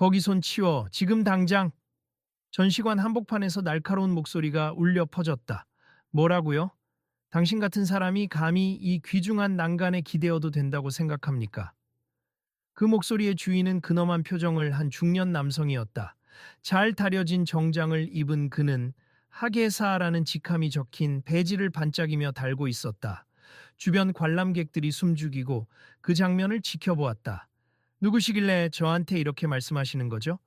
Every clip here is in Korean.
거기 손 치워. 지금 당장. 전시관 한복판에서 날카로운 목소리가 울려 퍼졌다. 뭐라고요? 당신 같은 사람이 감히 이 귀중한 난간에 기대어도 된다고 생각합니까? 그 목소리의 주인은 근엄한 표정을 한 중년 남성이었다. 잘 다려진 정장을 입은 그는 하계사라는 직함이 적힌 배지를 반짝이며 달고 있었다. 주변 관람객들이 숨죽이고 그 장면을 지켜보았다. 누구시길래 저한테 이렇게 말씀하시는 거죠?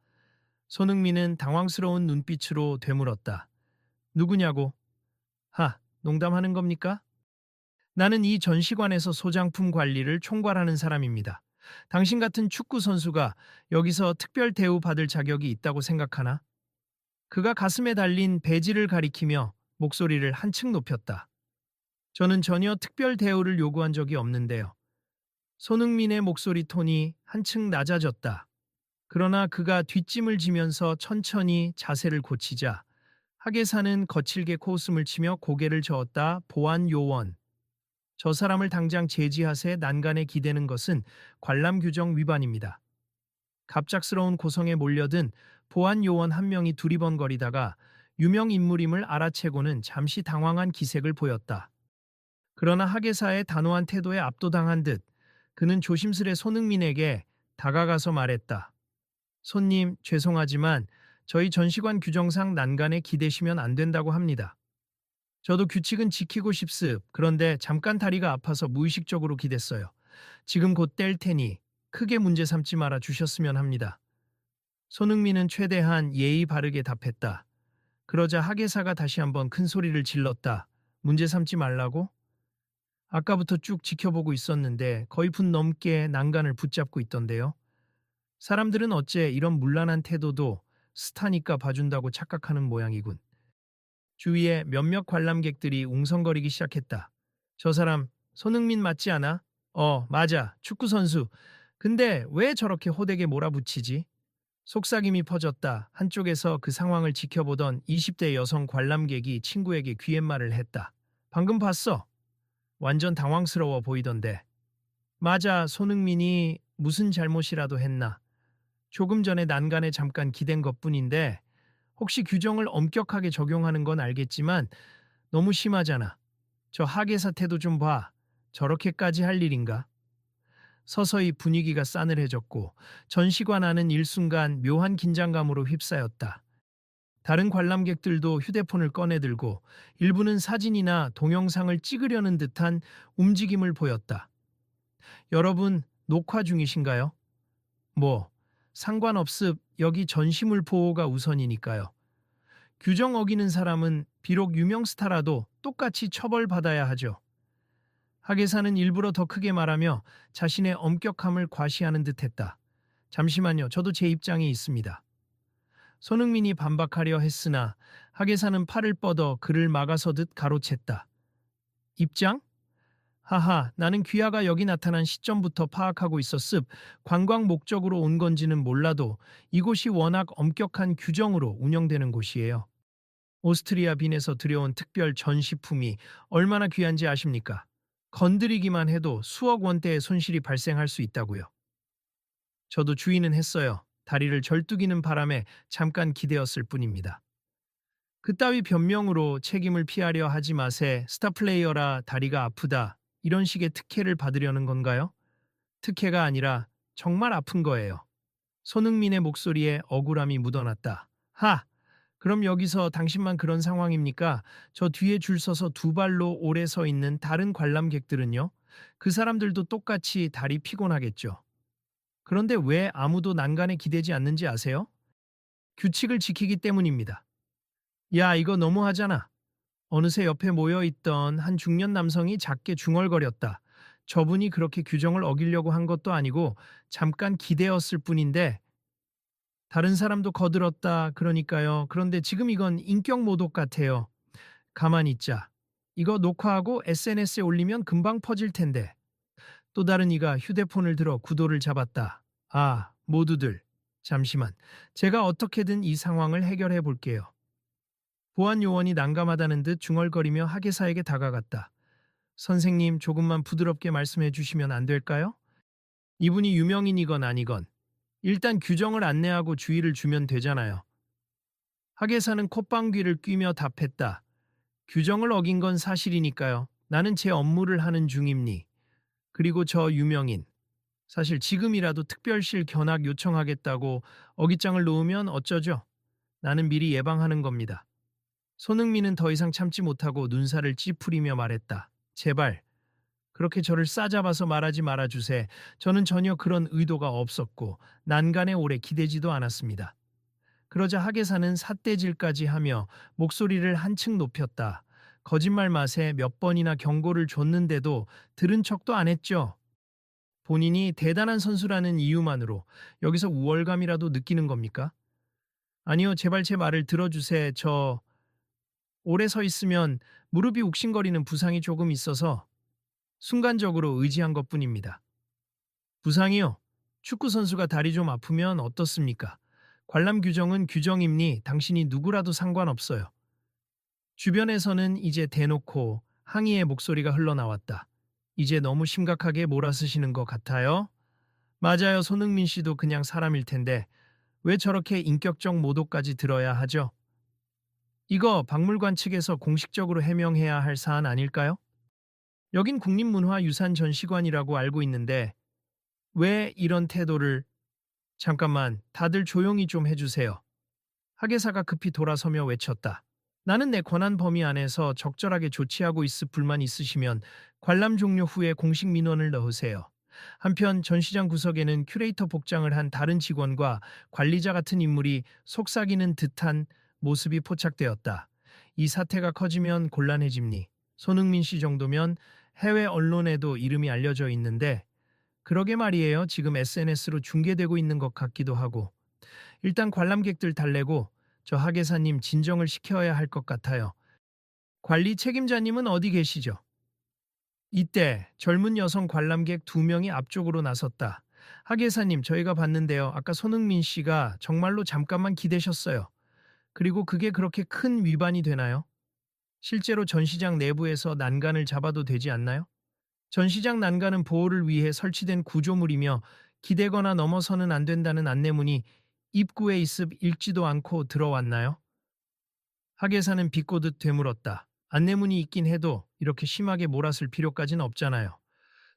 손흥민은 당황스러운 눈빛으로 되물었다. 누구냐고? 농담하는 겁니까? 나는 이 전시관에서 소장품 관리를 총괄하는 사람입니다. 당신 같은 축구 선수가 여기서 특별 대우 받을 자격이 있다고 생각하나? 그가 가슴에 달린 배지를 가리키며 목소리를 한층 높였다. 저는 전혀 특별 대우를 요구한 적이 없는데요. 손흥민의 목소리 톤이 한층 낮아졌다. 그러나 그가 뒷짐을 지면서 천천히 자세를 고치자 하계사는 거칠게 코웃음을 치며 고개를 저었다. 보안 요원. 저 사람을 당장 제지하세. 난간에 기대는 것은 관람 규정 위반입니다. 갑작스러운 고성에 몰려든 보안 요원 한 명이 두리번거리다가 유명 인물임을 알아채고는 잠시 당황한 기색을 보였다. 그러나 하계사의 단호한 태도에 압도당한 듯 그는 조심스레 손흥민에게 다가가서 말했다. 손님, 죄송하지만 저희 전시관 규정상 난간에 기대시면 안 된다고 합니다. 저도 규칙은 지키고 싶습. 그런데 잠깐 다리가 아파서 무의식적으로 기댔어요. 지금 곧 뗄 테니 크게 문제 삼지 말아 주셨으면 합니다. 손흥민은 최대한 예의 바르게 답했다. 그러자 하계사가 다시 한번 큰 소리를 질렀다. 문제 삼지 말라고? 아까부터 쭉 지켜보고 있었는데 거의 분 넘게 난간을 붙잡고 있던데요. 사람들은 어째 이런 문란한 태도도 스타니까 봐준다고 착각하는 모양이군. 주위에 몇몇 관람객들이 웅성거리기 시작했다. 저 사람 손흥민 맞지 않아? 맞아. 축구선수. 근데 왜 저렇게 호되게 몰아붙이지? 속삭임이 퍼졌다. 한쪽에서 그 상황을 지켜보던 20대 여성 관람객이 친구에게 귀옛말을 했다. 방금 봤어. 완전 당황스러워 보이던데. 맞아. 손흥민이 무슨 잘못이라도 했나? 조금 전에 난간에 잠깐 기댄 것뿐인데 혹시 규정을 엄격하게 적용하는 건 알겠지만 너무 심하잖아. 저 하계사 태도 좀 봐. 저렇게까지 할 일인가? 서서히 분위기가 싸늘해졌고 전시관 안은 일순간 묘한 긴장감으로 휩싸였다. 다른 관람객들도 휴대폰을 꺼내들고 일부는 사진이나 동영상을 찍으려는 듯한 움직임을 보였다. 여러분, 녹화 중이신가요? 뭐, 상관없습. 여기 전시물 보호가 우선이니까요. 규정 어기는 사람은 비록 유명 스타라도 똑같이 처벌받아야 하죠. 하계사는 일부러 더 크게 말하며 자신의 엄격함을 과시하는 듯했다. 잠시만요. 저도 제 입장이 있습니다. 손흥민이 반박하려 했으나 하계사는 팔을 뻗어 그를 막아서듯 가로챘다. 입장? 하하, 나는 귀하가 여기 나타난 시점부터 파악하고 있었습. 관광 목적으로 온 건지는 몰라도 이곳이 워낙 엄격한 규정으로 운영되는 곳이에요. 오스트리아 빈에서 들여온 특별 전시품이 얼마나 귀한지 아십니까? 건드리기만 해도 수억 원대의 손실이 발생할 수 있다고요. 저도 주의는 했어요. 다리를 절뚝이는 바람에 잠깐 기대었을 뿐입니다. 그따위 변명으로 책임을 피하려 하지 마세. 스타 플레이어라 다리가 아프다. 이런 식의 특혜를 받으려는 건가요? 특혜가 아니라 정말 아픈 거예요. 손흥민의 목소리에 억울함이 묻어났다. 그럼 여기서 당신만 그런 상황입니까? 저 뒤에 줄 서서 두 발로 오래 서 있는 다른 관람객들은요? 그 사람들도 똑같이 다리 피곤하겠죠. 그런데 왜 아무도 난간에 기대지 않는지 아세요? 규칙을 지키기 때문입니다. 야, 이거 너무하잖아. 어느새 옆에 모여있던 한 중년 남성이 작게 중얼거렸다. 저분이 그렇게 규정을 어기려고 한 것도 아니고 잠깐 기대었을 뿐인데 다른 사람도 거들었다. 그러니까요. 그런데 지금 이건 인격 모독 같아요. 가만히 있자. 이거 녹화하고 SNS에 올리면 금방 퍼질 텐데. 또 다른 이가 휴대폰을 들어 구도를 잡았다. 모두들. 잠시만. 제가 어떻게든 이 상황을 해결해 볼게요. 보안 요원이 난감하다는 듯 중얼거리며 하계사에게 다가갔다. 선생님, 조금만 부드럽게 말씀해 주시면 안 될까요? 이분이 유명인이건 아니건 일단 규정을 안내하고 주의를 주면 되잖아요. 하계사는 콧방귀를 뀌며 답했다. 규정을 어긴 건 사실이니까요. 나는 제 업무를 하는 중입니. 그리고 저 유명인. 사실 지금이라도 특별실 견학 요청하겠다고 어깃장을 놓으면 어쩌죠? 나는 미리 예방하는 겁니다. 손흥민은 더 이상 참지 못하고 눈살을 찌푸리며 말했다. 제발 그렇게 저를 싸잡아서 말하지 말아주세. 저는 전혀 그런 의도가 없었고 난간에 오래 기대지도 않았습니다. 그러자 하계사는 삿대질까지 하며 목소리를 한층 높였다. 거짓말 맛에 몇 번이나 경고를 줬는데도 들은 척도 안 했죠. 본인이 대단한 선수라는 이유만으로 여기서 우월감이라도 느끼는 겁니까? 아니요, 제발 제 말을 들어주세. 저 오래 서 있으면 무릎이 욱신거리는 부상이 조금 있어서 순간적으로 의지한 것뿐입니다. 부상이요? 축구 선수가 다리 좀 아프면 어떻습니까? 관람 규정은 규정입니 당신이 누구라도 상관없어요. 주변에서는 이제 대놓고 항의의 목소리가 흘러나왔다. 이제 너무 심각하게 몰아쓰시는 것 같아요. 맞아요. 손흥민 씨도 그냥 사람일 텐데 왜 저렇게 인격적 모독까지 들어야 하죠? 이거 박물관 측에서 공식적으로 해명해야 할 사안 아닐까요? 여긴 국립문화유산전시관이라고 알고 있는데 왜 이런 태도를 잠깐만 다들 조용히 좀 해주세요. 하계사가 급히 돌아서며 외쳤다. 나는 내 권한 범위 안에서 적절하게 조치하고 있을 불만 있으시면 관람 종료 후에 공식 민원을 넣으세요. 한편 전시장 구석에는 큐레이터 복장을 한 다른 직원과 관리자 같은 인물이 속삭이는 듯한 모습이 포착되었다. 이 사태가 커지면 곤란해집니. 손흥민 씨 정도면 해외 언론에도 이름이 알려져 있는데 그러게 말이에요. 지금 SNS로 중계되고 있는 것 같기도 하고. 일단 관람객들 달래고 저 하계사님 진정을 시켜야 할 것 같아요. 관리 책임자님은 어디 계시죠? 이때 젊은 여성 관람객 2명이 앞쪽으로 나섰다. 하계사님 저희가 봤는데요. 아까 손흥민 씨가 정말로 잠깐만 기대셨어요. 그리고 그게 그렇게 큰 위반이 되나요? 실제로 전시장 내부에서 난간을 잡아도 되지 않나요? 전시장 난간은 보호를 위해 설치된 구조물이며 기대거나 넘어서는 안 된다는 안내문이 입구에 있음 읽지도 않고 들어왔나요? 하계사는 비꼬듯 되물었다. 안내문이 있긴 해도 이렇게 심하게 몰았을 필요까지는 없잖아요.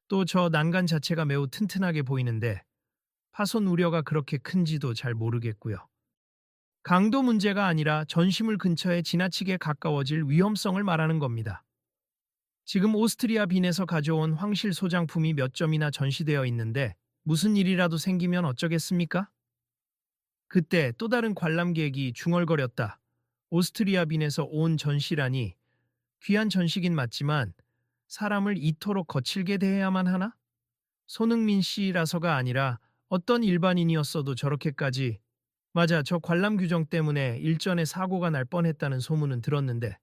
또 저 난간 자체가 매우 튼튼하게 보이는데 파손 우려가 그렇게 큰지도 잘 모르겠고요. 강도 문제가 아니라 전시물 근처에 지나치게 가까워질 위험성을 말하는 겁니다. 지금 오스트리아 빈에서 가져온 황실 소장품이 몇 점이나 전시되어 있는데 무슨 일이라도 생기면 어쩌겠습니까? 그때 또 다른 관람객이 중얼거렸다. 오스트리아 빈에서 온 전시라니 귀한 전시긴 맞지만 사람을 이토록 거칠게 대해야만 하나? 손흥민 씨라서가 아니라 어떤 일반인이었어도 저렇게까지 맞아 저 관람 규정 때문에 일전에 사고가 날 뻔했다는 소문은 들었는데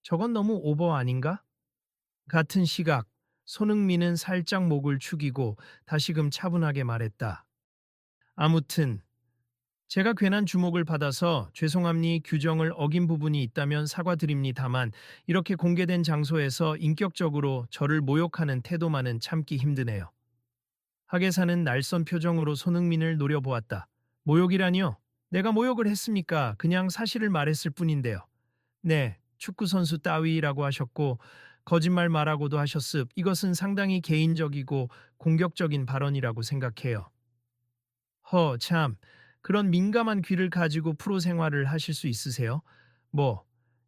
저건 너무 오버 아닌가? 같은 시각 손흥민은 살짝 목을 축이고 다시금 차분하게 말했다. 아무튼 제가 괜한 주목을 받아서 죄송합니 규정을 어긴 부분이 있다면 사과드립니다만 이렇게 공개된 장소에서 인격적으로 저를 모욕하는 태도만은 참기 힘드네요. 하계사는 날선 표정으로 손흥민을 노려보았다. 모욕이라니요? 내가 모욕을 했습니까? 그냥 사실을 말했을 뿐인데요. 네, 축구선수 따위라고 하셨고 거짓말 말하고도 하셨습. 이것은 상당히 개인적이고 공격적인 발언이라고 생각해요. 참. 그런 민감한 귀를 가지고 프로 생활을 하실 수 있으세요? 뭐,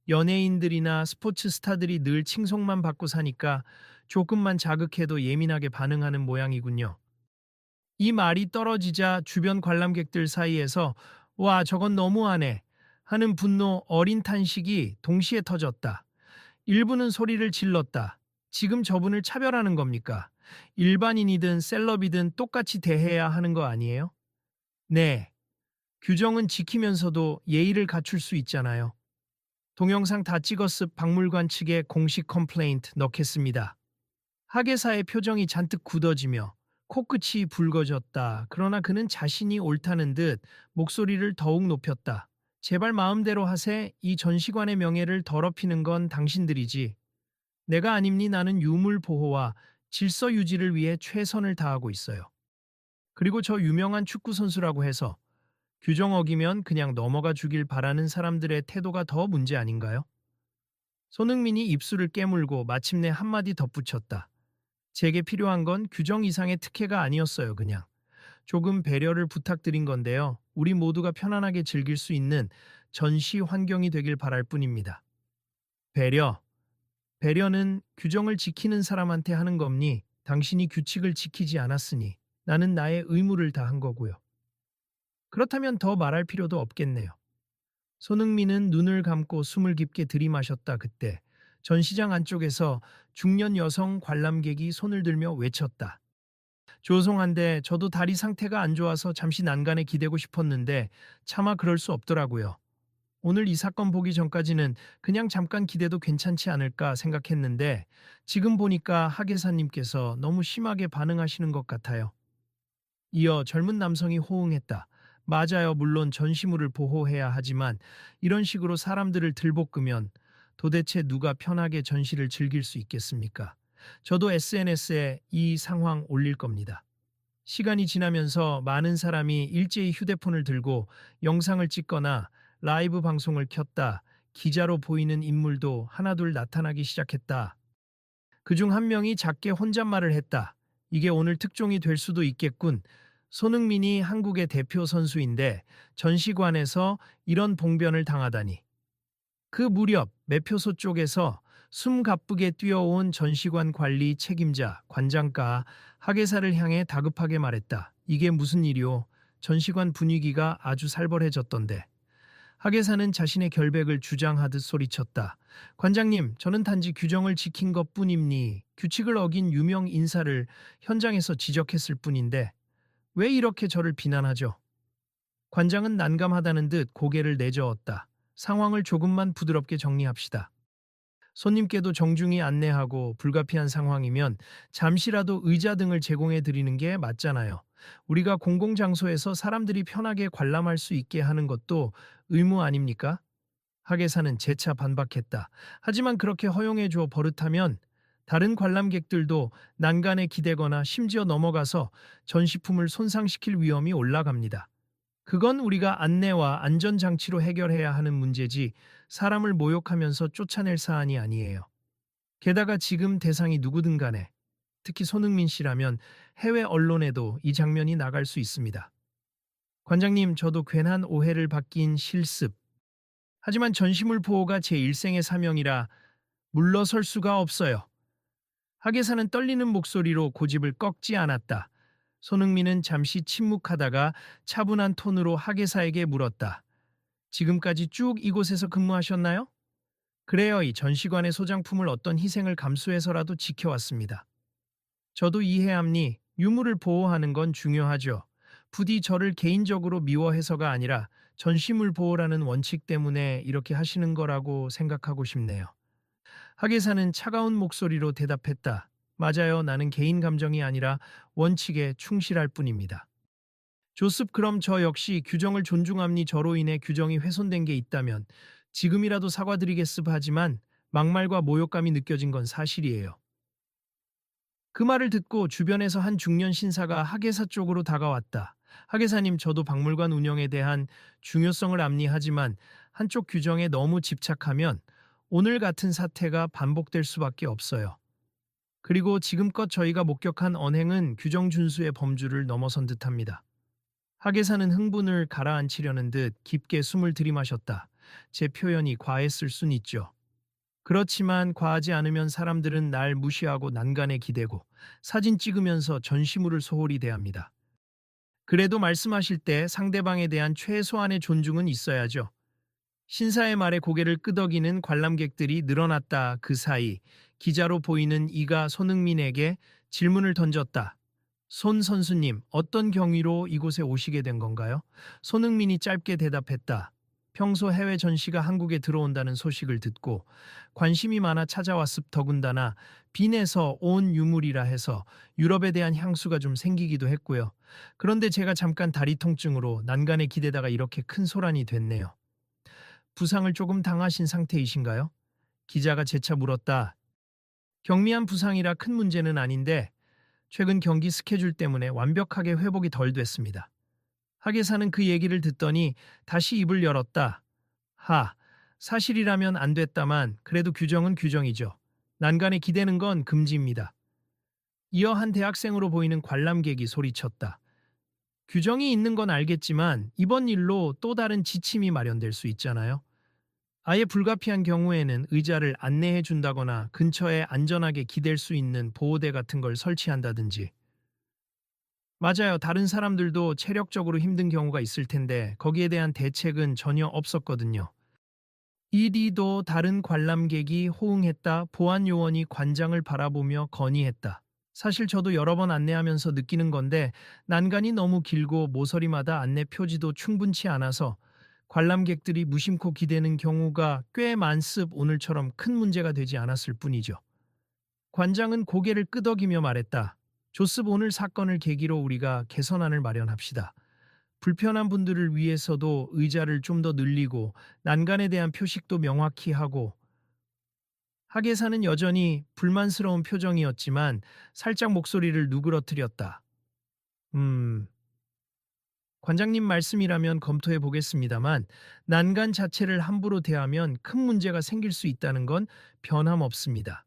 연예인들이나 스포츠 스타들이 늘 칭송만 받고 사니까 조금만 자극해도 예민하게 반응하는 모양이군요. 이 말이 떨어지자 주변 관람객들 사이에서 와, 저건 너무하네 하는 분노 어린 탄식이 동시에 터졌다. 일부는 소리를 질렀다. 지금 저분을 차별하는 겁니까? 일반인이든 셀럽이든 똑같이 대해야 하는 거 아니에요? 네. 규정은 지키면서도 예의를 갖출 수 있잖아요. 동영상 다 찍었습 박물관 측에 공식 컴플레인트 넣겠습니다. 하계사의 표정이 잔뜩 굳어지며 코끝이 붉어졌다. 그러나 그는 자신이 옳다는 듯 목소리를 더욱 높였다. 제발 마음대로 하세. 이 전시관의 명예를 더럽히는 건 당신들이지. 내가 아닙니. 나는 유물 보호와 질서 유지를 위해 최선을 다하고 있어요. 그리고 저 유명한 축구 선수라고 해서 규정 어기면 그냥 넘어가 주길 바라는 사람들의 태도가 더 문제 아닌가요? 손흥민이 입술을 깨물고 마침내 한마디 덧붙였다. 제게 필요한 건 규정 이상의 특혜가 아니었어요, 그냥. 조금 배려를 부탁드린 건데요. 우리 모두가 편안하게 즐길 수 있는 전시 환경이 되길 바랄 뿐입니다. 배려. 배려는 규정을 지키는 사람한테 하는 겁니? 당신이 규칙을 지키지 않았으니 나는 나의 의무를 다한 거고요. 그렇다면 더 말할 필요도 없겠네요. 손흥민은 눈을 감고 숨을 깊게 들이마셨다 그때 전시장 안쪽에서 중년 여성 관람객이 손을 들며 외쳤다. 죄송한데 저도 다리 상태가 안 좋아서 잠시 난간에 기대고 싶었는데 차마 그럴 수 없더라고요. 오늘 이 사건 보기 전까지는 그냥 잠깐 기대도 괜찮지 않을까 생각했는데 지금 보니까 하계사님께서 너무 심하게 반응하시는 것 같아요. 이어 젊은 남성이 호응했다. 맞아요. 물론 전시물을 보호해야 하지만 이런 식으로 사람들을 들볶으면 도대체 누가 편하게 전시를 즐길 수 있겠습니까? 저도 SNS에 이 상황 올릴 겁니다. 시간이 지나면서 많은 사람이 일제히 휴대폰을 들고 영상을 찍거나 라이브 방송을 켰다. 기자로 보이는 인물도 하나둘 나타나기 시작했다. 그중 한 명이 작게 혼잣말을 했다. 이게 오늘 특종이 될 수도 있겠군. 손흥민이 한국의 대표 선수인데 전시관에서 이런 봉변을 당하다니. 그 무렵 매표소 쪽에서 숨가쁘게 뛰어온 전시관 관리 책임자, 관장과 하계사를 향해 다급하게 말했다. 이게 무슨 일이오? 전시관 분위기가 아주 살벌해졌던데. 하계사는 자신의 결백을 주장하듯 소리쳤다. 관장님, 저는 단지 규정을 지킨 것뿐입니. 규칙을 어긴 유명 인사를 현장에서 지적했을 뿐인데 왜 이렇게 저를 비난하죠? 관장은 난감하다는 듯 고개를 내저었다. 상황을 조금만 부드럽게 정리합시다. 손님께도 정중히 안내하고 불가피한 상황이면 잠시라도 의자 등을 제공해 드리는 게 맞잖아요. 우리가 공공장소에서 사람들이 편하게 관람할 수 있게 하는 것도 의무 아닙니까? 하계사는 재차 반박했다. 하지만 그렇게 허용해 줘 버릇하면 다른 관람객들도 난간에 기대거나 심지어 넘어가서 전시품을 손상시킬 위험이 올라갑니다. 그건 우리가 안내와 안전장치로 해결해야 하는 문제지 사람을 모욕하면서 쫓아낼 사안이 아니에요. 게다가 지금 대상이 누구든 간에 특히 손흥민 씨라면 해외 언론에도 이 장면이 나갈 수 있습니다. 관장님, 저도 괜한 오해를 받긴 실습. 하지만 전시물 보호가 제 일생의 사명이라 물러설 수가 없어요. 하계사는 떨리는 목소리로 고집을 꺾지 않았다. 손흥민은 잠시 침묵하다가 차분한 톤으로 하계사에게 물었다. 지금까지 쭉 이곳에서 근무하셨나요? 그래요. 이 전시관의 소장품을 어떤 희생을 감수해서라도 지켜왔습니다. 저도 이해합니. 유물을 보호하는 건 중요하죠. 부디 저를 개인적으로 미워해서가 아니라 전시물 보호라는 원칙 때문에 이렇게 하시는 거라고 생각하고 싶네요. 하계사는 차가운 목소리로 대답했다. 맞아요. 나는 개인 감정이 아니라 원칙에 충실할 뿐입니다. 조습, 그럼 저 역시 규정을 존중합니. 저로 인해 규정이 훼손된 게 있다면 지금이라도 사과드리겠습. 하지만 막말과 모욕감이 느껴진 건 사실이에요. 그 말을 듣고 주변에서 한 중년 신사가 하계사 쪽으로 다가왔다. 하계사님, 저도 박물관 운영에 대한 중요성을 암니하지만 한쪽 규정에 너무 집착하면 오늘 같은 사태가 반복될 수밖에 없어요. 그리고 지금껏 저희가 목격한 언행은 규정 준수의 범주를 넘어선 듯합니다. 하계사는 흥분을 가라앉히려는 듯 깊게 숨을 들이마셨다. 제 표현이 과했을 순 있죠. 그렇지만 과하지 않으면 사람들은 날 무시하고 난간에 기대고 사진 찍으면서 전시물을 소홀히 대합니다. 그래도 말씀하실 때 상대방에 대한 최소한의 존중은 있어야죠. 신사의 말에 고개를 끄덕이는 관람객들이 늘어났다. 그 사이 기자로 보이는 이가 손흥민에게 질문을 던졌다. 손 선수님, 어떤 경위로 이곳에 오시게 된 건가요? 손흥민이 짧게 대답했다. 평소 해외 전시가 한국에 들어온다는 소식을 듣고 관심이 많아 찾아왔습. 더군다나 빈에서 온 유물이라 해서 유럽에 대한 향수가 좀 생기기도 했고요. 그런데 제가 잠깐 다리 통증으로 난간에 기대다가 이렇게 큰 소란이 됐네요. 부상을 조금 당하신 상태이신가요? 기자가 재차 물었다. 경미한 부상이라 큰 문제는 아닌데 최근 경기 스케줄 때문에 완벽하게 회복이 덜 됐습니다. 하계사는 그 얘기를 듣더니 다시 입을 열었다. 사실이라면 안 됐다만 그래도 규정은 규정이죠. 난간에 기대는 건 금지입니다. 이어 한 대학생으로 보이는 관람객이 소리쳤다. 규정이 있는 건 알겠지만 이번 일로 또 다른 지침이 마련될 수 있잖아요. 아예 불가피한 경우에는 의자를 안내해 준다거나 근처에 안전하게 기댈 수 있는 보호대 같은 걸 설치한다든지. 맞아요. 다른 사람들도 체력적으로 힘든 경우가 있을 텐데 거기에 대한 대책은 전혀 없었거든요. 이리도 다른 관람객이 호응했다. 보안 요원이 관장을 바라보며 건의했다. 사실 저도 여러 번 안내하면서 느끼는 건데 난간이 너무 길고 모서리마다 안내 표지도 충분치 않아서 관람객들이 무심코 기대는 경우가 꽤 많습. 오늘처럼 큰 문제가 되지 않았을 뿐이죠. 관장은 고개를 끄덕이며 말했다. 조습, 오늘 사건을 계기로 우리가 개선안을 마련합시다. 불편한 분들을 위해서도 의자를 좀 더 늘리고 난간에 대한 표식도 명확히 하고. 하계사는 여전히 불만스러운 표정이었지만 살짝 목소리를 누그러뜨렸다. 관장님 말씀이라면 검토해 보겠습니다만 난간 자체를 함부로 대하면 큰 문제가 생길 수 있다는 건 변함없습니다.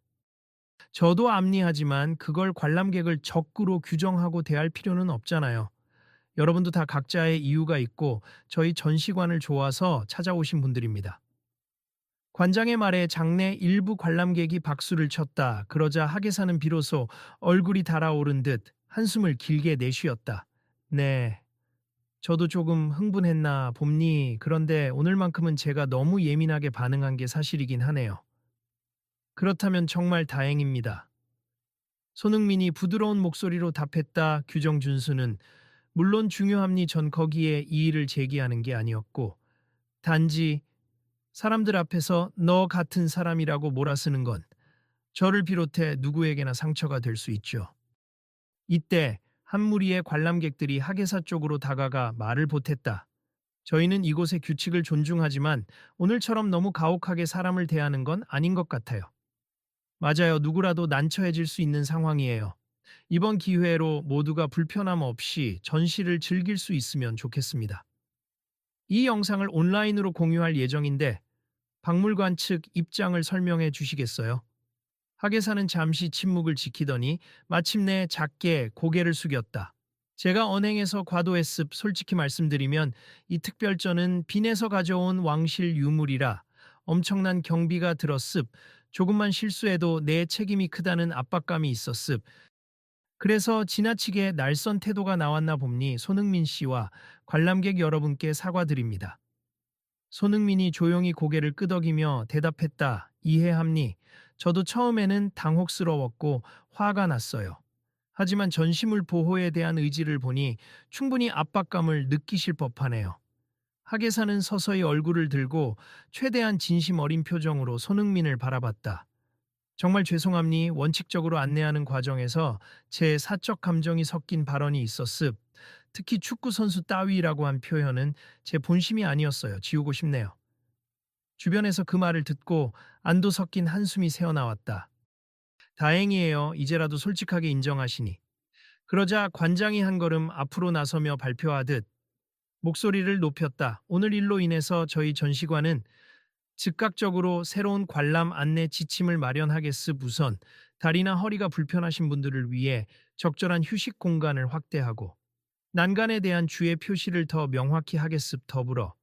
저도 압리하지만 그걸 관람객을 적구로 규정하고 대할 필요는 없잖아요. 여러분도 다 각자의 이유가 있고 저희 전시관을 좋아서 찾아오신 분들입니다. 관장의 말에 장내 일부 관람객이 박수를 쳤다. 그러자 하계사는 비로소 얼굴이 달아오른 듯 한숨을 길게 내쉬었다. 네, 저도 조금 흥분했나 봅니. 그런데 오늘만큼은 제가 너무 예민하게 반응한 게 사실이긴 하네요. 그렇다면 정말 다행입니다. 손흥민이 부드러운 목소리로 답했다. 규정 준수는 물론 중요합니. 전 거기에 이의를 제기하는 게 아니었고 단지 사람들 앞에서 너 같은 사람이라고 몰아쓰는 건 저를 비롯해 누구에게나 상처가 될 수 있죠. 이때 한 무리의 관람객들이 하계사 쪽으로 다가가 말을 보탰다. 저희는 이곳의 규칙을 존중하지만 오늘처럼 너무 가혹하게 사람을 대하는 건 아닌 것 같아요. 맞아요. 누구라도 난처해질 수 있는 상황이에요. 이번 기회로 모두가 불편함 없이 전시를 즐길 수 있으면 좋겠습니다. 이 영상을 온라인으로 공유할 예정인데 박물관 측 입장을 설명해 주시겠어요? 하계사는 잠시 침묵을 지키더니 마침내 작게 고개를 숙였다. 제가 언행에서 과도했습. 솔직히 말씀드리면 이 특별전은 빈에서 가져온 왕실 유물이라 엄청난 경비가 들었습. 조금만 실수해도 내 책임이 크다는 압박감이 있었습. 그래서 지나치게 날선 태도가 나왔나 봅니. 손흥민 씨와 관람객 여러분께 사과드립니다. 손흥민이 조용히 고개를 끄덕이며 대답했다. 이해합니. 저도 처음에는 당혹스러웠고 화가 났어요. 하지만 전시물 보호에 대한 의지를 보니 충분히 압박감을 느끼실 법하네요. 하계사는 서서히 얼굴을 들고 최대한 진심 어린 표정으로 손흥민을 바라봤다. 정말 죄송합니. 원칙적으로 안내하는 과정에서 제 사적 감정이 섞인 발언이 있었습. 특히 축구 선수 따위라고 한 표현은 제 본심이 아니었어요. 지우고 싶네요. 주변에서 그 말을 듣고 안도 섞인 한숨이 새어나왔다. 다행이에요. 이제라도 솔직하게 인정하시니. 그러자 관장이 한 걸음 앞으로 나서며 발표하듯 목소리를 높였다. 오늘 일로 인해서 저희 전시관은 즉각적으로 새로운 관람 안내 지침을 마련하겠습. 우선 다리나 허리가 불편하신 분들을 위해 적절한 휴식 공간을 확대하고 난간에 대한 주의 표시를 더 명확히 하겠습. 더불어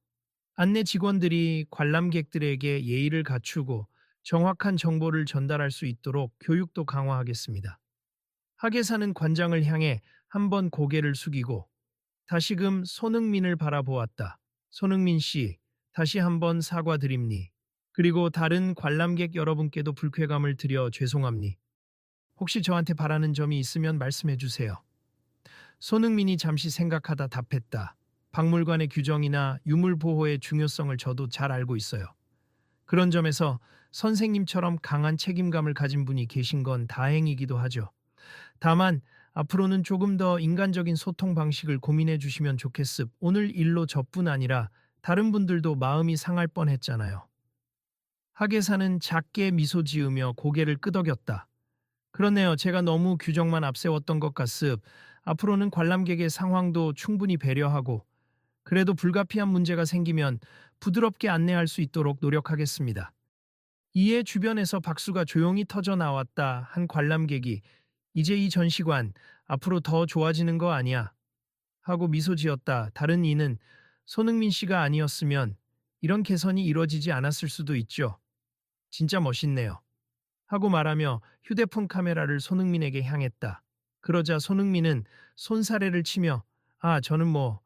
안내 직원들이 관람객들에게 예의를 갖추고 정확한 정보를 전달할 수 있도록 교육도 강화하겠습니다. 하계사는 관장을 향해 한번 고개를 숙이고 다시금 손흥민을 바라보았다. 손흥민 씨, 다시 한번 사과드립니. 그리고 다른 관람객 여러분께도 불쾌감을 드려 죄송합니. 혹시 저한테 바라는 점이 있으면 말씀해 주세요. 손흥민이 잠시 생각하다 답했다. 박물관의 규정이나 유물 보호의 중요성을 저도 잘 알고 있어요. 그런 점에서 선생님처럼 강한 책임감을 가진 분이 계신 건 다행이기도 하죠. 다만 앞으로는 조금 더 인간적인 소통 방식을 고민해 주시면 좋겠습. 오늘 일로 저뿐 아니라 다른 분들도 마음이 상할 뻔했잖아요. 하계사는 작게 미소 지으며 고개를 끄덕였다. 그렇네요. 제가 너무 규정만 앞세웠던 것 같습. 앞으로는 관람객의 상황도 충분히 배려하고 그래도 불가피한 문제가 생기면 부드럽게 안내할 수 있도록 노력하겠습니다. 이에 주변에서 박수가 조용히 터져 나왔다 한 관람객이 이제 이 전시관 앞으로 더 좋아지는 거 아니야? 하고 미소 지었다. 다른 이는 손흥민 씨가 아니었으면 이런 개선이 이뤄지지 않았을 수도 있죠. 진짜 멋있네요. 하고 말하며 휴대폰 카메라를 손흥민에게 향했다. 그러자 손흥민은 손사래를 치며 저는 뭐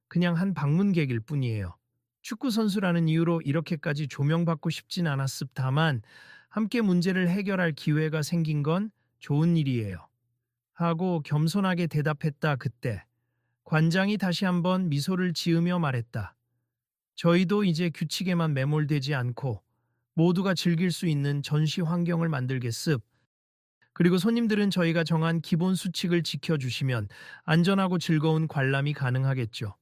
그냥 한 방문객일 뿐이에요. 축구 선수라는 이유로 이렇게까지 조명받고 싶진 않았습. 다만 함께 문제를 해결할 기회가 생긴 건 좋은 일이에요. 하고 겸손하게 대답했다. 그때 관장이 다시 한번 미소를 지으며 말했다. 저희도 이제 규칙에만 매몰되지 않고 모두가 즐길 수 있는 전시 환경을 만들겠습. 그리고 손님들은 저희가 정한 기본 수칙을 지켜주시면 안전하고 즐거운 관람이 가능하겠죠.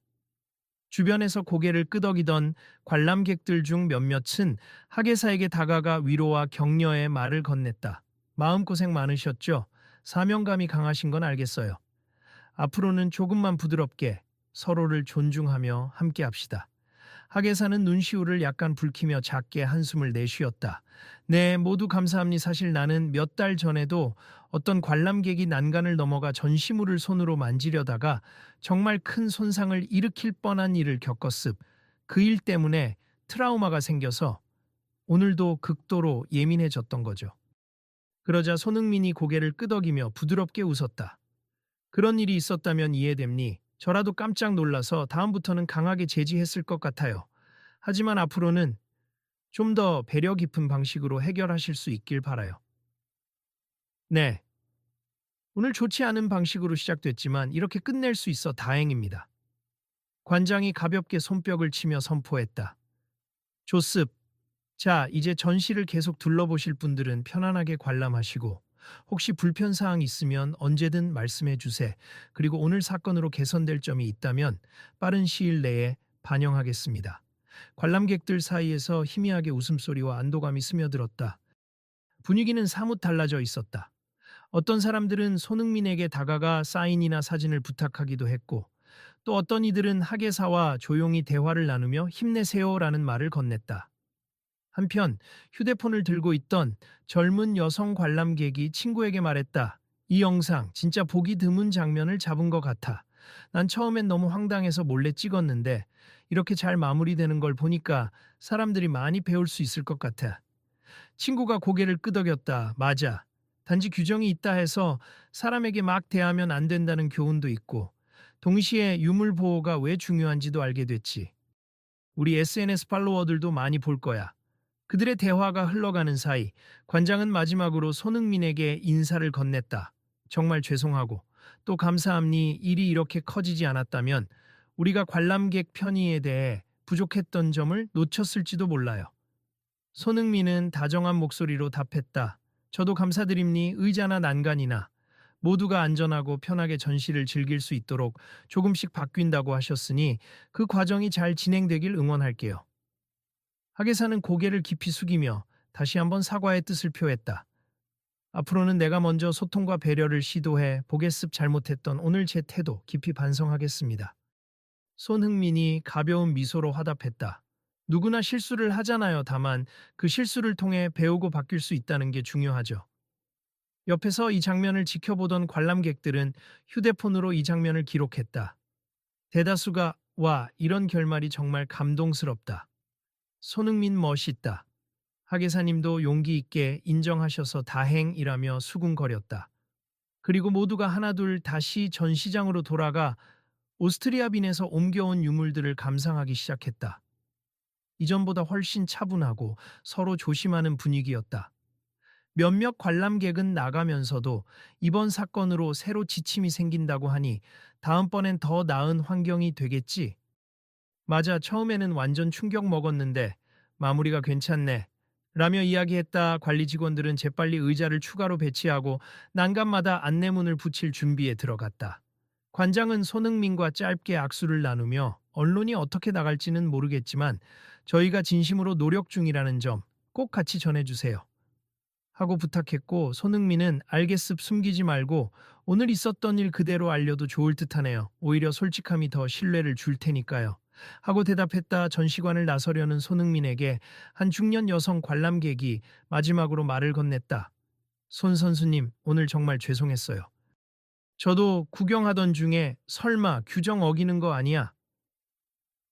주변에서 고개를 끄덕이던 관람객들 중 몇몇은 학예사에게 다가가 위로와 격려의 말을 건넸다. 마음고생 많으셨죠? 사명감이 강하신 건 알겠어요. 앞으로는 조금만 부드럽게 서로를 존중하며 함께 합시다. 학예사는 눈시울을 약간 붉히며 작게 한숨을 내쉬었다. 네, 모두 감사합니다. 사실 나는 몇 달 전에도 어떤 관람객이 난간을 넘어가 전시물을 손으로 만지려다가 정말 큰 손상을 일으킬 뻔한 일을 겪었습. 그 일 때문에 트라우마가 생겨서 오늘도 극도로 예민해졌던 거죠. 그러자 손흥민이 고개를 끄덕이며 부드럽게 웃었다. 그런 일이 있었다면 이해됩니? 저라도 깜짝 놀라서 다음부터는 강하게 제지했을 것 같아요. 하지만 앞으로는 좀 더 배려 깊은 방식으로 해결하실 수 있길 바라요. 네, 오늘 좋지 않은 방식으로 시작됐지만 이렇게 끝낼 수 있어 다행입니다. 관장이 가볍게 손뼉을 치며 선포했다. 좋습. 자, 이제 전시를 계속 둘러보실 분들은 편안하게 관람하시고 혹시 불편사항 있으면 언제든 말씀해 주세요. 그리고 오늘 사건으로 개선될 점이 있다면 빠른 시일 내에 반영하겠습니다. 관람객들 사이에서 희미하게 웃음소리와 안도감이 스며들었다. 분위기는 사뭇 달라져 있었다. 어떤 사람들은 손흥민에게 다가가 사인이나 사진을 부탁하기도 했고 또 어떤 이들은 학예사와 조용히 대화를 나누며 힘내세요라는 말을 건넸다. 한편 휴대폰을 들고 있던 젊은 여성 관람객이 친구에게 말했다. 이 영상 진짜 보기 드문 장면을 잡은 것 같아. 난 처음엔 너무 황당해서 몰래 찍었는데 이렇게 잘 마무리되는 걸 보니까 사람들이 많이 배울 수 있을 것 같아. 친구가 고개를 끄덕였다. 맞아. 단지 규정이 있다 해서 사람에게 막 대하면 안 된다는 교훈도 있고 동시에 유물 보호가 왜 중요한지도 알게 됐지. 우리 SNS 팔로워들도 많이 볼 거야. 그들의 대화가 흘러가는 사이 관장은 마지막으로 손흥민에게 인사를 건넸다. 정말 죄송하고 또 감사합니. 일이 이렇게 커지지 않았다면 우리가 관람객 편의에 대해 부족했던 점을 놓쳤을지도 몰라요. 손흥민은 다정한 목소리로 답했다. 저도 감사드립니. 의자나 난간이나 모두가 안전하고 편하게 전시를 즐길 수 있도록 조금씩 바뀐다고 하셨으니 그 과정이 잘 진행되길 응원할게요. 학예사는 고개를 깊이 숙이며 다시 한번 사과의 뜻을 표했다. 앞으로는 내가 먼저 소통과 배려를 시도해 보겠습. 잘못했던 오늘 제 태도 깊이 반성하겠습니다. 손흥민이 가벼운 미소로 화답했다. 누구나 실수를 하잖아요. 다만 그 실수를 통해 배우고 바뀔 수 있다는 게 중요하죠. 옆에서 이 장면을 지켜보던 관람객들은 휴대폰으로 이 장면을 기록했다. 대다수가 와, 이런 결말이 정말 감동스럽다. 손흥민 멋있다. 학예사님도 용기 있게 인정하셔서 다행이라며 수군거렸다. 그리고 모두가 하나둘 다시 전시장으로 돌아가 오스트리아 빈에서 옮겨온 유물들을 감상하기 시작했다. 이전보다 훨씬 차분하고 서로 조심하는 분위기였다. 몇몇 관람객은 나가면서도 이번 사건으로 새로 지침이 생긴다고 하니 다음번엔 더 나은 환경이 되겠지. 맞아, 처음에는 완전 충격 먹었는데 마무리가 괜찮네. 라며 이야기했다. 관리 직원들은 재빨리 의자를 추가로 배치하고 난간마다 안내문을 붙일 준비에 들어갔다. 관장은 손흥민과 짧게 악수를 나누며 언론이 어떻게 나갈지는 모르겠지만 저희가 진심으로 노력 중이라는 점 꼭 같이 전해주세요. 하고 부탁했고 손흥민은 알겠습 숨기지 말고 오늘 있었던 일 그대로 알려도 좋을 듯하네요. 오히려 솔직함이 더 신뢰를 줄 테니까요. 하고 대답했다. 전시관을 나서려는 손흥민에게 한 중년 여성 관람객이 마지막으로 말을 건넸다. 손 선수님, 오늘 정말 죄송했어요. 저도 구경하던 중에 설마 규정 어기는 거 아니야?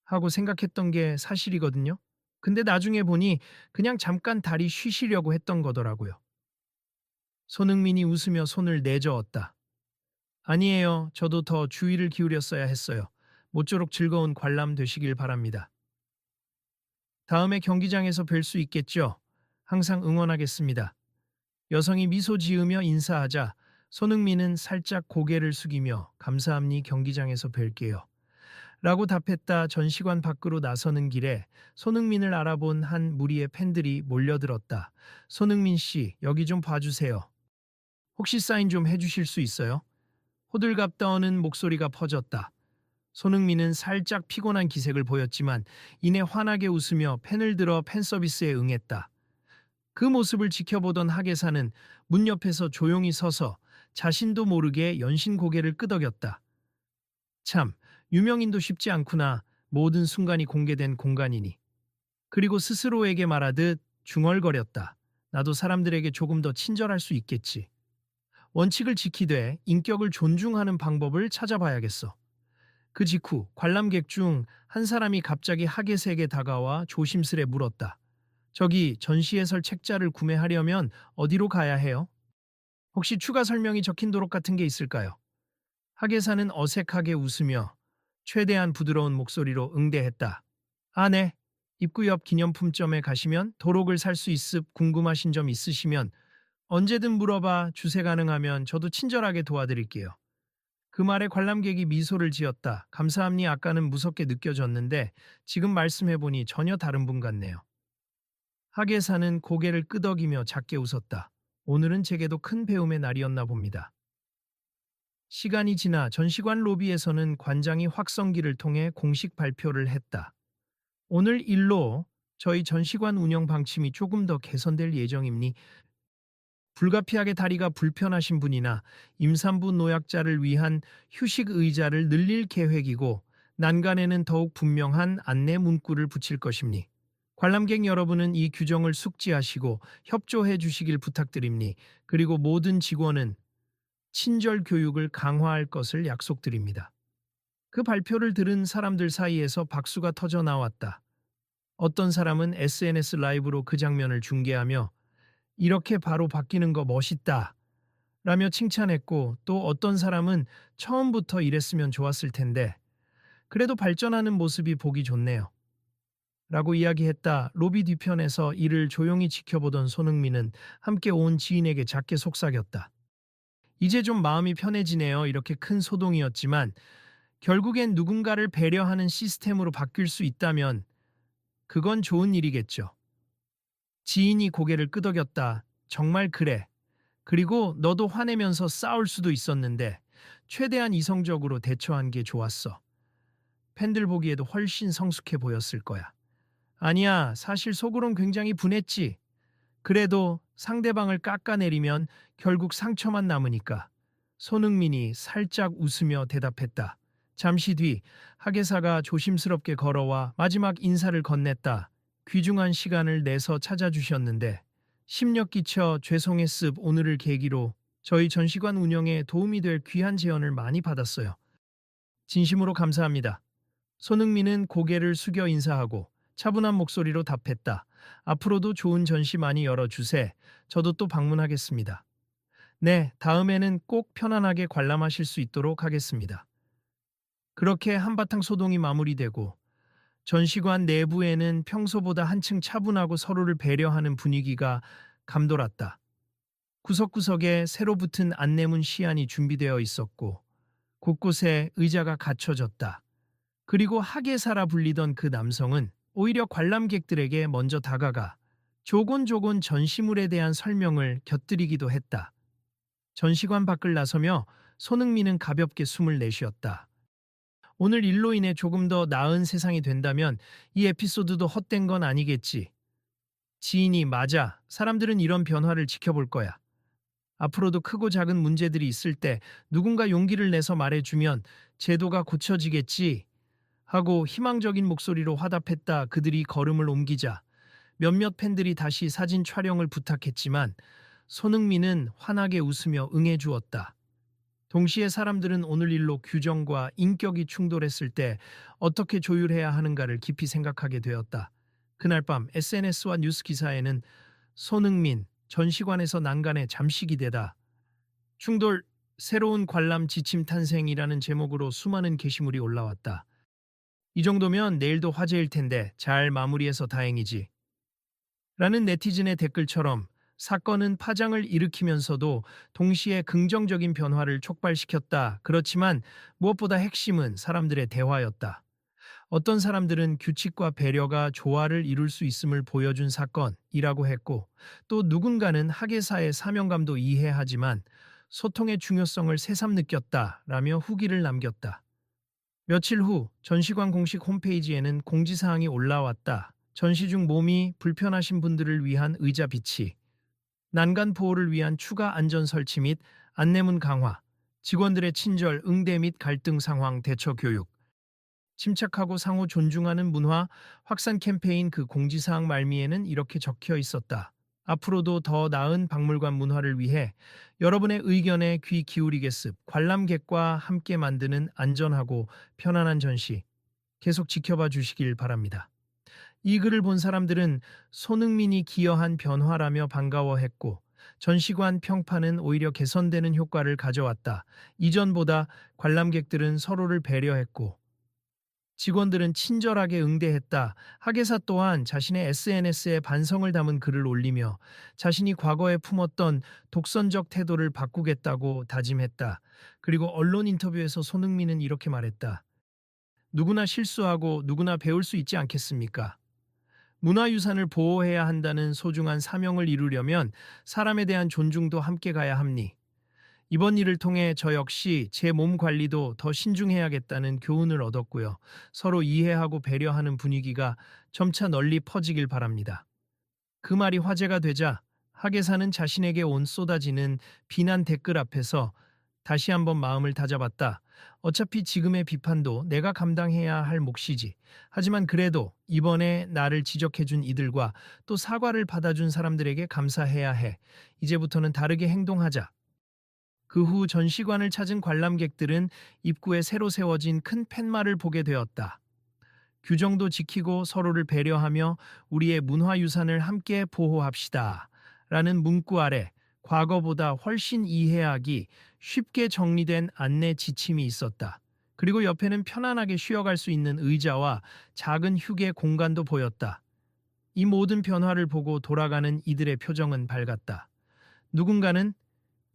하고 생각했던 게 사실이거든요. 근데 나중에 보니 그냥 잠깐 다리 쉬시려고 했던 거더라고요. 손흥민이 웃으며 손을 내저었다. 아니에요. 저도 더 주의를 기울였어야 했어요. 모쪼록 즐거운 관람 되시길 바랍니다. 다음에 경기장에서 뵐 수 있겠죠? 항상 응원하겠습니다. 여성이 미소 지으며 인사하자 손흥민은 살짝 고개를 숙이며 감사합니 경기장에서 뵐게요. 라고 답했다. 전시관 밖으로 나서는 길에 손흥민을 알아본 한 무리의 팬들이 몰려들었다. 손흥민 씨, 여기 좀 봐주세요. 혹시 사인 좀 해주실 수 있어요? 호들갑 떠오는 목소리가 퍼졌다. 손흥민은 살짝 피곤한 기색을 보였지만 이내 환하게 웃으며 펜을 들어 팬 서비스에 응했다. 그 모습을 지켜보던 하계사는 문 옆에서 조용히 서서 자신도 모르게 연신 고개를 끄덕였다. 참, 유명인도 쉽지 않구나. 모든 순간이 공개된 공간이니. 그리고 스스로에게 말하듯 중얼거렸다. 나도 사람들에게 조금 더 친절할 수 있겠지. 원칙을 지키되 인격을 존중하는 방법을 찾아봐야겠어. 그 직후 관람객 중 한 사람이 갑자기 하계세에게 다가와 조심스레 물었다. 저기 전시해설 책자를 구매하려면 어디로 가야 해요? 혹시 추가 설명이 적힌 도록 같은 게 있을까요? 하계사는 어색하게 웃으며 최대한 부드러운 목소리로 응대했다. 아, 네. 입구 옆 기념품점에 가시면 도록을 살 수 있습. 궁금하신 점 있으시면 언제든 물어봐. 주세 가능하면 저도 친절하게 도와드릴게요. 그 말에 관람객이 미소를 지었다. 감사합니. 아까는 무섭게 느껴졌는데 지금 말씀해보니 전혀 다른 분 같네요. 하계사는 고개를 끄덕이며 작게 웃었다. 오늘은 제게도 큰 배움의 날이었나 봅니다. 시간이 지나 전시관 로비에서는 관장이 확성기를 통해 공식 발표를 했다. 오늘 일로 저희 전시관 운영 방침이 조금 더 개선될 예정이니 불가피하게 다리가 불편하신 분이나 임산부 노약자를 위한 휴식 의자를 늘릴 계획이고 난간에는 더욱 분명한 안내 문구를 붙일 것입니. 관람객 여러분은 이 규정을 숙지하시고 협조해 주시길 부탁드립니. 그리고 모든 직원은 친절 교육을 강화할 것을 약속드립니다. 그 발표를 들은 사람들 사이에서 박수가 터져 나왔다. 어떤 사람은 SNS 라이브로 그 장면을 중계하며 이렇게 바로 바뀌는 거 멋있다 라며 칭찬했고 또 어떤 사람은 처음부터 이랬으면 좋았을 텐데 그래도 발전하는 모습이 보기 좋네요. 라고 이야기했다. 로비 뒤편에서 이를 조용히 지켜보던 손흥민은 함께 온 지인에게 작게 속삭였다. 이제 좀 마음이 편해지네요. 이렇게 큰 소동이었지만 결국엔 누군가를 배려하는 시스템으로 바뀔 수 있다면 그건 좋은 일이겠죠. 지인이 고개를 끄덕였다. 정말 그래. 그리고 너도 화내면서 싸울 수도 있었는데 최대한 이성적으로 대처한 게 좋았어. 팬들 보기에도 훨씬 성숙해 보였을 거야. 아니야, 사실 속으론 굉장히 분했지. 그래도 상대방을 깎아내리면 결국 상처만 남으니까. 손흥민이 살짝 웃으며 대답했다. 잠시 뒤 하계사가 조심스럽게 걸어와 마지막 인사를 건넸다. 귀중한 시간을 내서 찾아주셨는데 심력 끼쳐 죄송했습. 오늘을 계기로 저희 전시관 운영에 도움이 될 귀한 제언을 많이 받았어요. 진심으로 감사합니다. 손흥민은 고개를 숙여 인사하고 차분한 목소리로 답했다. 앞으로도 좋은 전시 많이 열어주세. 저도 또 방문하겠습니다. 네, 다음에는 꼭 편안하게 관람하실 수 있도록 하겠습니다. 그렇게 한바탕 소동이 마무리되고 전시관 내부에는 평소보다 한층 차분하고 서로를 배려하는 분위기가 감돌았다. 구석구석에 새로 붙은 안내문 시안이 준비되어 있었고 곳곳에 의자가 갖춰졌다. 그리고 하계사라 불리던 그 남성은 오히려 관람객들에게 먼저 다가가 조곤조곤 전시물에 대한 설명을 곁들이기도 했다. 전시관 밖을 나서며 손흥민은 가볍게 숨을 내쉬었다. 오늘 일로 인해 조금 더 나은 세상이 된다면 이 에피소드도 헛된 건 아니겠지. 지인이 맞아. 사람들은 이런 변화를 지켜볼 거야. 앞으로도 크고 작은 문제들이 있을 때 누군가 용기를 내서 말해주면 제도가 고쳐지겠지 하고 희망적인 목소리로 화답했다. 그들이 걸음을 옮기자 몇몇 팬들이 다시 사진 촬영을 부탁했지만 손흥민은 환하게 웃으며 응해주었다. 동시에 사람들은 오늘 일로 규정과 인격이 충돌했을 때 어떻게 조율해야 하는가를 깊이 생각하게 되었다. 그날 밤 SNS와 뉴스 기사에는 손흥민, 전시관에서 난간에 잠시 기대다. 충돌, 새로운 관람 지침 탄생이라는 제목으로 수많은 게시물이 올라왔다. 이 정도면 내일도 화제일 텐데 잘 마무리해서 다행이지. 라는 네티즌의 댓글처럼 사건은 파장을 일으키면서도 동시에 긍정적인 변화를 촉발시켰다. 그렇지만 무엇보다 핵심은 사람들의 대화였다. 어떤 사람들은 규칙과 배려가 조화를 이룰 수 있음을 보여준 사건이라고 했고, 또 누군가는 학예사의 사명감도 이해하지만 소통의 중요성을 새삼 느꼈다라며 후기를 남겼다. 며칠 후 전시관 공식 홈페이지에는 공지사항이 올라왔다. 전시 중 몸이 불편하신 분들을 위한 의자 비치, 난간 보호를 위한 추가 안전 설치 및 안내문 강화, 직원들의 친절, 응대 및 갈등 상황 대처 교육, 침착하고 상호 존중하는 문화 확산 캠페인. 그 공지사항 말미에는 이렇게 적혀 있었다. 앞으로도 더 나은 박물관 문화를 위해 여러분의 의견에 귀 기울이겠습. 관람객과 함께 만드는 안전하고 편안한 전시 계속 지켜봐 주시길 바랍니다. 이 글을 본 사람들은 손흥민이 기여한 변화라며 반가워했고, 전시관 평판은 오히려 개선되는 효과를 가져왔다. 이전보다 관람객들은 서로를 배려했고 직원들은 친절하게 응대했다. 학예사 또한 자신의 SNS에 반성을 담은 글을 올리며 자신이 과거에 품었던 독선적 태도를 바꾸겠다고 다짐했다. 그리고 언론 인터뷰에서 손흥민은 이렇게 말했다. 누구나 실수하고 누구나 배울 수 있지 않겠습니까? 문화유산을 보호해야 한다는 소중한 사명을 이루려면 사람에 대한 존중도 함께 가야 합니. 이번 일을 통해 저 역시 제 몸 관리도 더 신중해야겠다는 교훈을 얻었고요. 서로 이해하고 배려하는 분위기가 점차 널리 퍼지길 바랍니다. 그 말이 화제가 되자 학예사는 자신에게 온 쏟아지는 비난 댓글 앞에서 다시 한번 마음을 다잡았다. 어차피 지금의 비판도 내가 감당해야 할 몫이지. 하지만 그래도 이번에 나를 지적해준 이들과 또 사과를 받아준 사람들에게 감사해야 해. 이제부터는 다르게 행동하자. 그 후 전시관을 찾은 관람객들은 입구에 새로 세워진 큰 팻말을 보게 되었다. 규정도 지키고 서로를 배려하며 우리의 문화유산을 함께 보호합시다. 라는 문구 아래 과거보다 훨씬 이해하기 쉽게 정리된 안내 지침이 있었다. 그리고 옆에는 편안하게 쉬어갈 수 있는 의자와 작은 휴게 공간도 보였다. 이 모든 변화를 보고 돌아가는 이들의 표정은 밝았다. 누군가는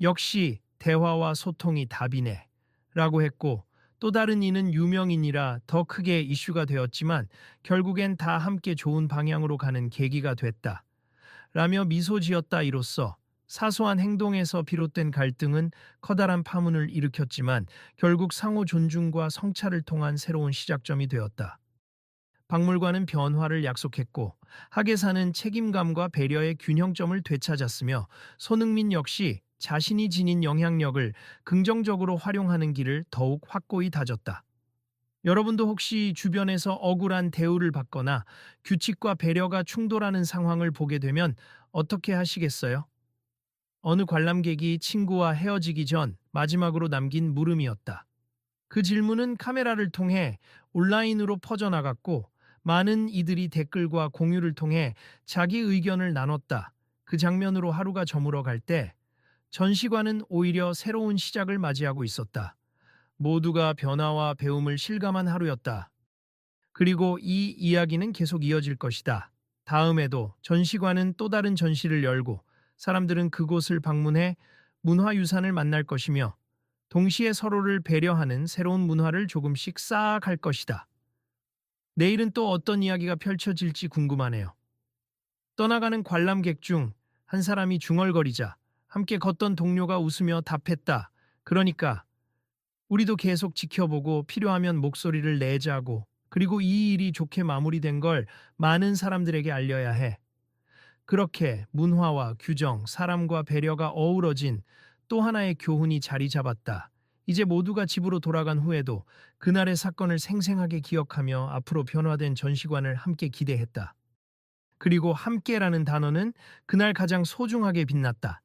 역시 대화와 소통이 답이네 라고 했고, 또 다른 이는 유명인이라 더 크게 이슈가 되었지만 결국엔 다 함께 좋은 방향으로 가는 계기가 됐다 라며 미소 지었다. 이로써 사소한 행동에서 비롯된 갈등은 커다란 파문을 일으켰지만 결국 상호 존중과 성찰을 통한 새로운 시작점이 되었다. 박물관은 변화를 약속했고 학예사는 책임감과 배려의 균형점을 되찾았으며 손흥민 역시 자신이 지닌 영향력을 긍정적으로 활용하는 길을 더욱 확고히 다졌다. 여러분도 혹시 주변에서 억울한 대우를 받거나 규칙과 배려가 충돌하는 상황을 보게 되면 어떻게 하시겠어요? 어느 관람객이 친구와 헤어지기 전 마지막으로 남긴 물음이었다. 그 질문은 카메라를 통해 온라인으로 퍼져나갔고 많은 이들이 댓글과 공유를 통해 자기 의견을 나눴다. 그 장면으로 하루가 저물어 갈 때 전시관은 오히려 새로운 시작을 맞이하고 있었다. 모두가 변화와 배움을 실감한 하루였다. 그리고 이 이야기는 계속 이어질 것이다. 다음에도 전시관은 또 다른 전시를 열고 사람들은 그곳을 방문해 문화유산을 만날 것이며 동시에 서로를 배려하는 새로운 문화를 조금씩 쌓아갈 것이다. 내일은 또 어떤 이야기가 펼쳐질지 궁금하네요. 떠나가는 관람객 중 한 사람이 중얼거리자 함께 걷던 동료가 웃으며 답했다. 그러니까 우리도 계속 지켜보고 필요하면 목소리를 내자고, 그리고 이 일이 좋게 마무리된 걸 많은 사람들에게 알려야 해. 그렇게 문화와 규정, 사람과 배려가 어우러진 또 하나의 교훈이 자리 잡았다. 이제 모두가 집으로 돌아간 후에도 그날의 사건을 생생하게 기억하며 앞으로 변화된 전시관을 함께 기대했다. 그리고 함께라는 단어는 그날 가장 소중하게 빛났다.